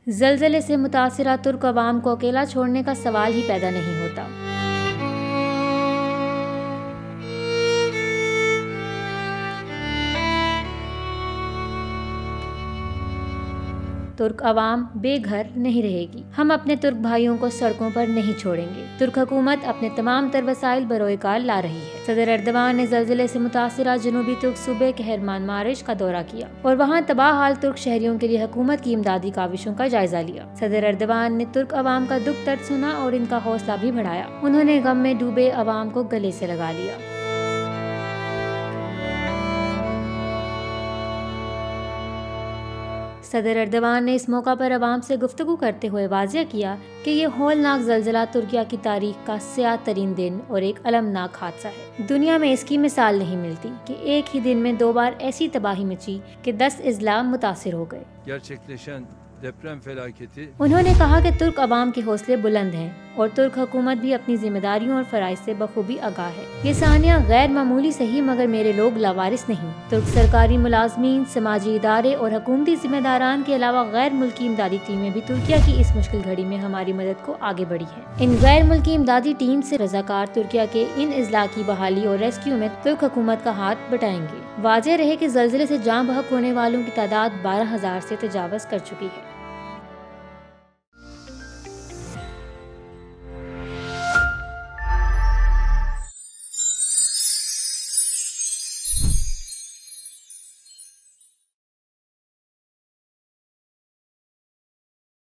ज़लज़ले से मुतासिरा तुर्क अवाम को अकेला छोड़ने का सवाल ही पैदा नहीं होता। तुर्क अवाम बेघर नहीं रहेगी। हम अपने तुर्क भाइयों को सड़कों पर नहीं छोड़ेंगे। तुर्क हुकूमत अपने तमाम तर वसाइल बरोएकार ला रही है। सदर एर्दवान ने ज़लज़ले से मुतासिरा जनूबी तुर्क सूबे कहरमान मारिश का दौरा किया और वहाँ तबाह हाल तुर्क शहरियों के लिए हुकूमत की इमदादी काविशों का जायजा लिया। सदर एर्दवान ने तुर्क अवाम का दुख दर्द सुना और इनका हौसला भी बढ़ाया। उन्होंने गम में डूबे अवाम को गले से लगा लिया। सदर एर्दवान ने इस मौका पर अवाम से गुफ्तगू करते हुए वाज़ेह किया कि ये होलनाक ज़लज़ला तुर्किया की तारीख का स्याह तरीन दिन और एक अलमनाक हादसा है। दुनिया में इसकी मिसाल नहीं मिलती कि एक ही दिन में 2 बार ऐसी तबाही मची कि 10 अज़ला मुतासिर हो गए। उन्होंने कहा कि तुर्क अवाम के हौसले बुलंद हैं और तुर्क हुकूमत भी अपनी जिम्मेदारियों और फराइज से बखूबी आगाह है। ये सानिया गैर मामूली सही मगर मेरे लोग लावारिस नहीं। तुर्क सरकारी मुलाजमीन, समाजी इदारे और हुकूमती जिम्मेदारान के अलावा गैर मुल्की इमदादी टीमें भी तुर्किया की इस मुश्किल घड़ी में हमारी मदद को आगे बढ़ी है। इन गैर मुल्की इमदादी टीम से रजाकार तुर्किया के इन अजला की बहाली और रेस्क्यू में तुर्क हुकूमत का हाथ बटाएंगे। वाज़ेह रहे कि ज़लज़ले से जान बहक होने वालों की तादाद 12,000 से तजावज़ कर चुकी है।